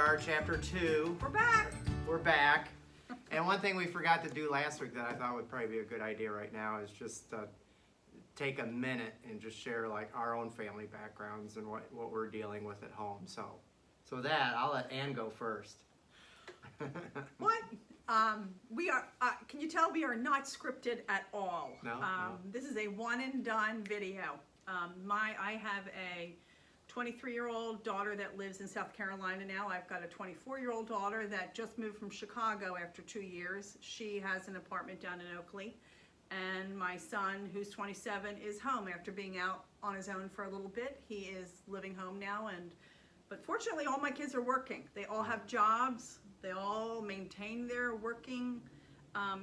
are, chapter 2. We're back. We're back. And one thing we forgot to do last week that I thought would probably be a good idea right now is just take a minute and just share like our own family backgrounds and what we're dealing with at home. So with that, I'll let Ann go first. What? We are, can you tell we are not scripted at all? No, This is a one and done video. I have a 23-year-old daughter that lives in South Carolina now. I've got a 24-year-old daughter that just moved from Chicago after 2 years. She has an apartment down in Oakley. And my son, who's 27, is home after being out on his own for a little bit. He is living home now, but fortunately all my kids are working. They all have jobs. They all maintain their working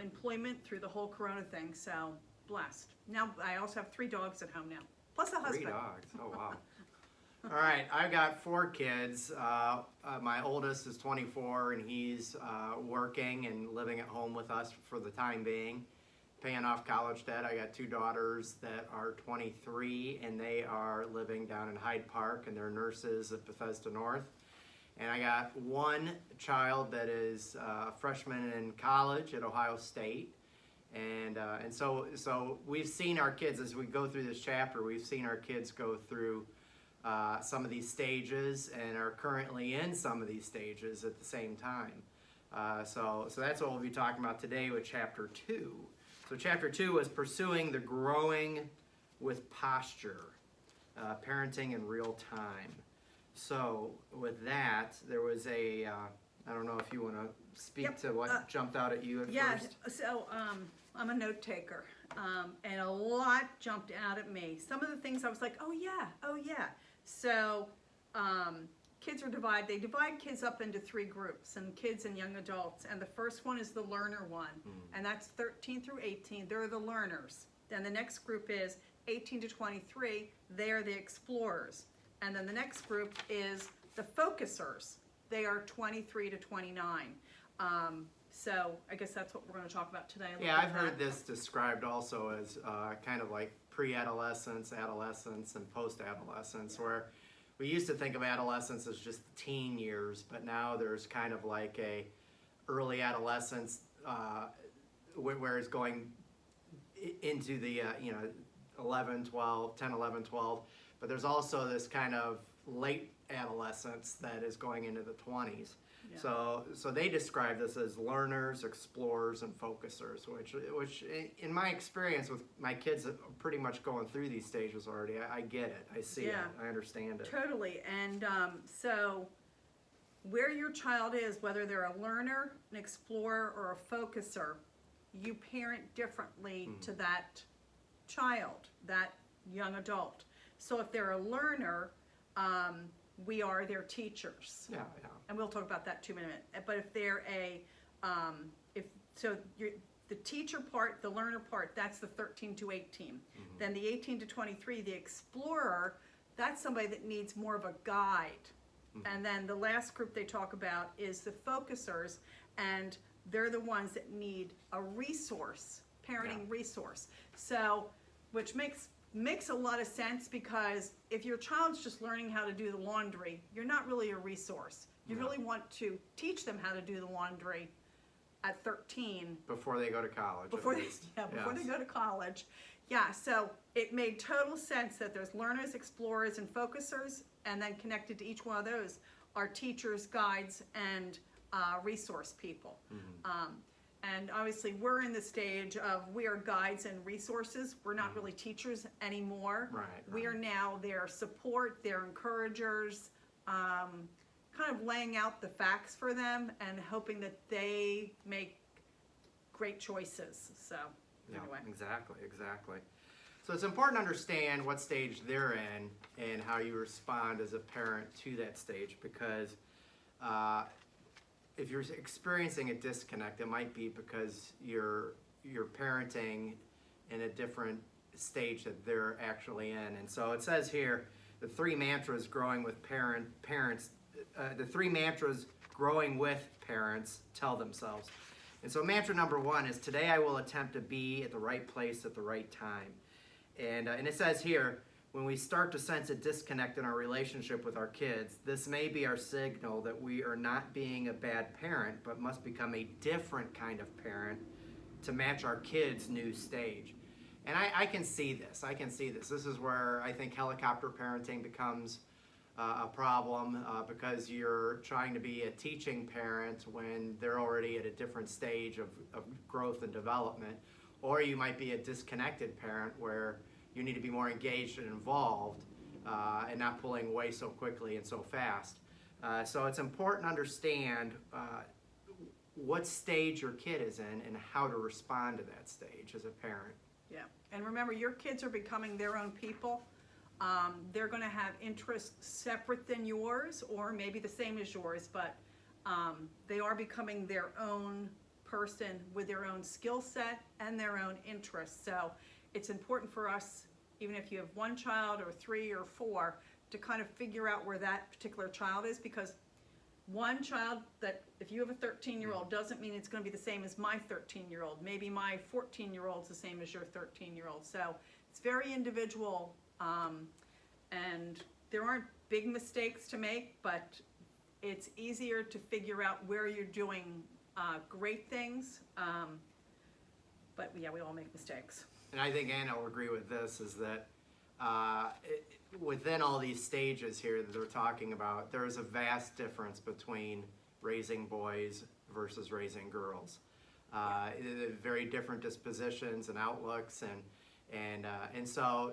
employment through the whole Corona thing, so blessed. Now I also have 3 dogs at home now, plus a husband. 3 dogs, oh wow. All right, I've got 4 kids. My oldest is 24 and he's working and living at home with us for the time being, paying off college debt. I got 2 daughters that are 23 and they are living down in Hyde Park and they're nurses at Bethesda North. And I got 1 child that is a freshman in college at Ohio State. And so we've seen our kids, as we go through this chapter, we've seen our kids go through some of these stages and are currently in some of these stages at the same time. So that's what we'll be talking about today with chapter 2. So chapter 2 was pursuing the growing with posture, parenting in real time. So with that, there was I don't know if you want to speak to what jumped out at you at first. Yeah, so I'm a note taker, and a lot jumped out at me. Some of the things I was like, oh yeah. So kids are divided. They divide kids up into 3 groups, and kids and young adults. And the first one is the learner one, and that's 13 through 18. They're the learners. Then the next group is 18 to 23. They're the explorers. And then the next group is the focusers. They are 23 to 29. So I guess that's what we're going to talk about today. Yeah, I've heard this described also as kind of like pre-adolescence, adolescence, and post-adolescence, where we used to think of adolescence as just the teen years, but now there's kind of like a early adolescence where it's going into the 11, 12, 10, 11, 12. But there's also this kind of late adolescence that is going into the 20s. Yeah. So they describe this as learners, explorers, and focusers, which in my experience with my kids pretty much going through these stages already, I get it, I see it, I understand it. Totally, and so where your child is, whether they're a learner, an explorer, or a focuser, you parent differently to that child, that young adult. So if they're a learner, we are their teachers. Yeah. And we'll talk about that too in a minute. But if they're the teacher part, the learner part, that's the 13 to 18. Then the 18 to 23, the explorer, that's somebody that needs more of a guide. And then the last group they talk about is the focusers, and they're the ones that need a resource, parenting resource. So, which makes a lot of sense, because if your child's just learning how to do the laundry, you're not really a resource. You really want to teach them how to do the laundry at 13. Before they go to college. Before they go to college. Yeah, so it made total sense that there's learners, explorers, and focusers, and then connected to each one of those are teachers, guides, and resource people. And obviously we're in the stage of we are guides and resources. We're not really teachers anymore. Right. We are now their support, their encouragers, kind of laying out the facts for them and hoping that they make great choices. So anyway. Exactly. So it's important to understand what stage they're in and how you respond as a parent to that stage, because if you're experiencing a disconnect, it might be because you're parenting in a different stage that they're actually in. And so it says here, the 3 mantras growing with parents, the 3 mantras growing with parents tell themselves. And so mantra number 1 is, today I will attempt to be at the right place at the right time. And it says here, when we start to sense a disconnect in our relationship with our kids, this may be our signal that we are not being a bad parent, but must become a different kind of parent to match our kids' new stage. And I can see this. I can see this. This is where I think helicopter parenting becomes a problem because you're trying to be a teaching parent when they're already at a different stage of growth and development. Or you might be a disconnected parent where you need to be more engaged and involved and not pulling away so quickly and so fast. So it's important to understand what stage your kid is in and how to respond to that stage as a parent. Yeah, and remember, your kids are becoming their own people. They're going to have interests separate than yours, or maybe the same as yours, but they are becoming their own person with their own skill set and their own interests. So it's important for us, even if you have one child or 3 or 4, to kind of figure out where that particular child is, because one child, that if you have a 13-year-old, doesn't mean it's going to be the same as my 13-year-old. Maybe my 14-year-old's the same as your 13-year-old. So it's very individual, and there aren't big mistakes to make, but it's easier to figure out where you're doing great things. But yeah, we all make mistakes. And I think Anna will agree with this, is that within all these stages here that they're talking about, there is a vast difference between raising boys versus raising girls. Very different dispositions and outlooks, and so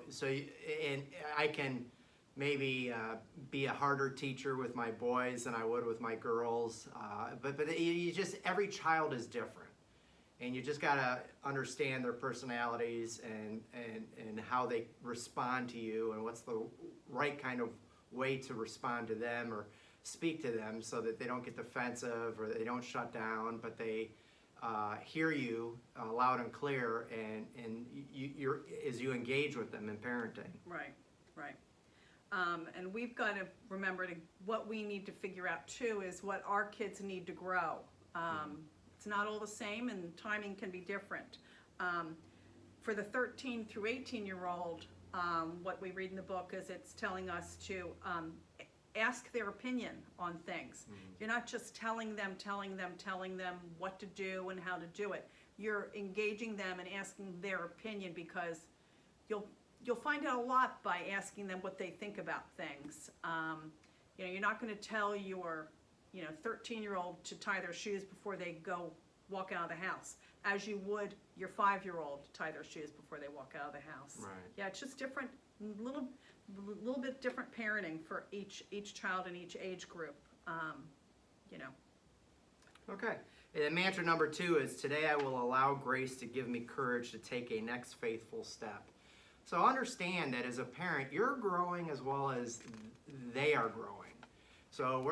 I can maybe be a harder teacher with my boys than I would with my girls, but you just, every child is different. And you just gotta understand their personalities and how they respond to you, and what's the right kind of way to respond to them or speak to them, so that they don't get defensive or they don't shut down, but they hear you loud and clear, and you're as you engage with them in parenting. Right, right. And we've got to remember what we need to figure out too is what our kids need to grow. It's not all the same, and timing can be different. For the 13 through 18-year-old, what we read in the book is it's telling us to ask their opinion on things. You're not just telling them what to do and how to do it. You're engaging them and asking their opinion, because you'll find out a lot by asking them what they think about things. You're not going to tell your 13-year-old to tie their shoes before they go walk out of the house, as you would your 5-year-old to tie their shoes before they walk out of the house. Right. Yeah, it's just different, little bit different parenting for each child and each age group. Okay. And mantra number 2 is, today I will allow grace to give me courage to take a next faithful step. So understand that as a parent, you're growing as well as they are growing. So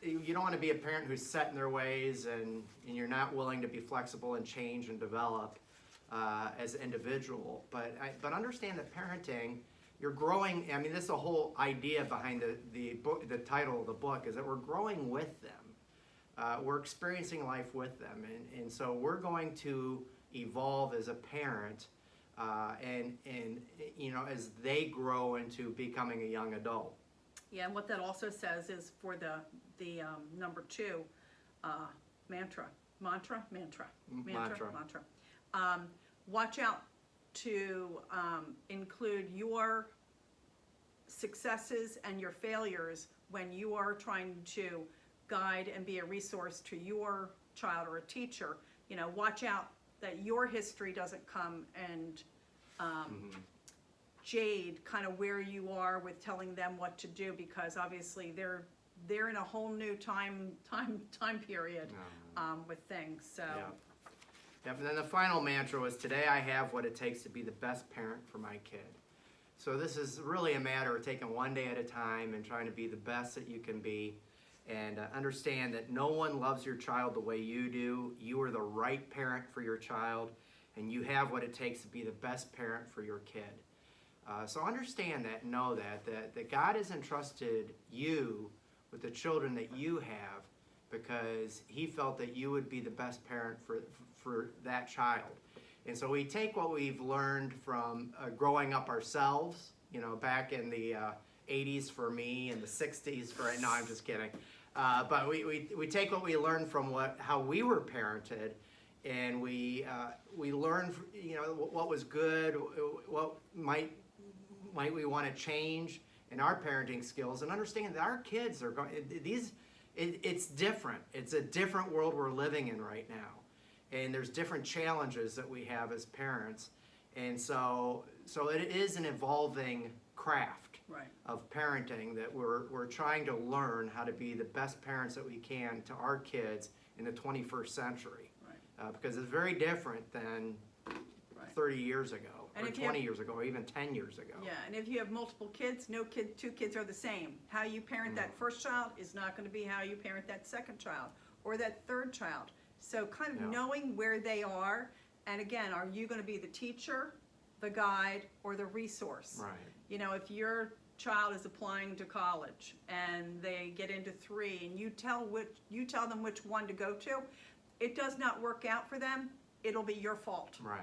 you don't want to be a parent who's set in their ways and you're not willing to be flexible and change and develop as an individual. But understand that parenting, you're growing. I mean, this is the whole idea behind the book. The title of the book is that we're growing with them. We're experiencing life with them, and so we're going to evolve as a parent, and as they grow into becoming a young adult. Yeah, and what that also says is for the number 2 mantra. Watch out to include your successes and your failures when you are trying to guide and be a resource to your child or a teacher. Watch out that your history doesn't come and jade kind of where you are with telling them what to do, because obviously they're in a whole new time period with things. So yeah. And then the final mantra was, today I have what it takes to be the best parent for my kid. So this is really a matter of taking one day at a time and trying to be the best that you can be, and understand that no one loves your child the way you do. You are the right parent for your child, and you have what it takes to be the best parent for your kid. So understand that, know that God has entrusted you with the children that you have, because He felt that you would be the best parent for that child. And so we take what we've learned from growing up ourselves back in the 80s for me and the 60s for, no, I'm just kidding. But we take what we learned from how we were parented, and we learn, what was good, what might we want to change in our parenting skills, and understand that our kids are going, it's different. It's a different world we're living in right now. And there's different challenges that we have as parents. And so it is an evolving craft of parenting that we're trying to learn how to be the best parents that we can to our kids in the 21st century. Because it's very different than 30 years ago, or 20 years ago, or even 10 years ago. Yeah, and if you have multiple kids, two kids are the same. How you parent that first child is not going to be how you parent that second child or that third child. So kind of knowing where they are, and again, are you going to be the teacher, the guide, or the resource? Right. If your child is applying to college and they get into 3 and you tell them which one to go to, it does not work out for them, it'll be your fault. Right.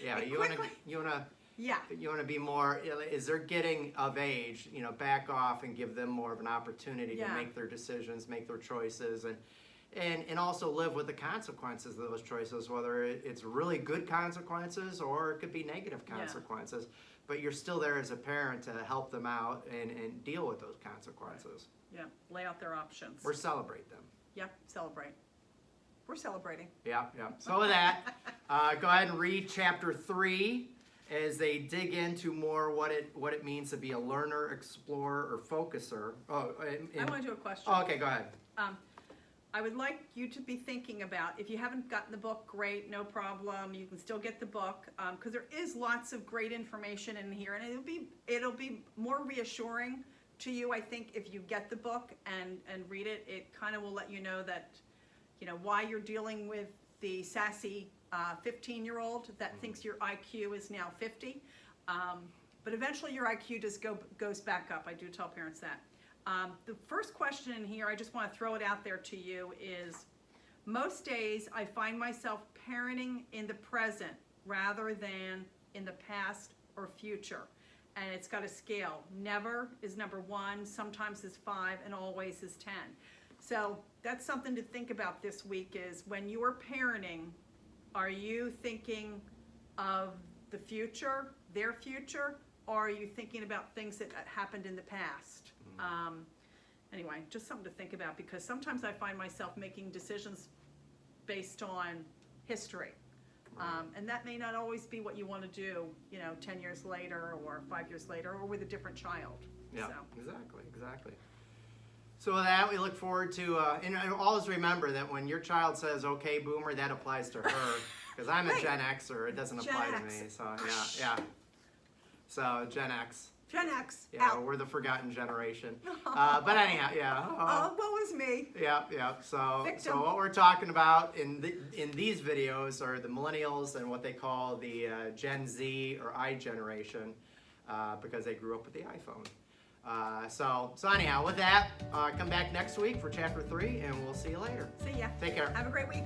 Yeah, you want to be more, as they're getting of age, back off and give them more of an opportunity to make their decisions, make their choices, and also live with the consequences of those choices, whether it's really good consequences or it could be negative consequences. But you're still there as a parent to help them out and deal with those consequences. Yeah, lay out their options. Or celebrate them. Yeah, celebrate. We're celebrating. Yeah. So with that, go ahead and read chapter 3 as they dig into more what it means to be a learner, explorer, or focuser. I want to do a question. Oh, okay, go ahead. I would like you to be thinking about, if you haven't gotten the book, great, no problem. You can still get the book, because there is lots of great information in here, and it'll be more reassuring to you, I think, if you get the book and read it. It kind of will let you know that, why you're dealing with the sassy 15-year-old that thinks your IQ is now 50. But eventually your IQ just goes back up. I do tell parents that. The first question in here, I just want to throw it out there to you, is most days I find myself parenting in the present rather than in the past or future. And it's got a scale. Never is number 1, sometimes is 5, and always is 10. So that's something to think about this week, is when you are parenting, are you thinking of the future, their future, or are you thinking about things that happened in the past? Anyway, just something to think about, because sometimes I find myself making decisions based on history. And that may not always be what you want to do, 10 years later or 5 years later, or with a different child. Yeah, So. Exactly. So with that, we look forward to, and always remember that when your child says, okay, boomer, that applies to her, because I'm a Gen Xer, it doesn't apply to me, so yeah. So Gen X. Gen X, Yeah, out. we're the forgotten generation. But anyhow, yeah. Oh, what was me? Yeah. So Victim. what we're talking about in these videos are the millennials and what they call the Gen Z or I generation, because they grew up with the iPhone. So anyhow, with that, come back next week for chapter 3, and we'll see you later. See ya. Take care. Have a great week.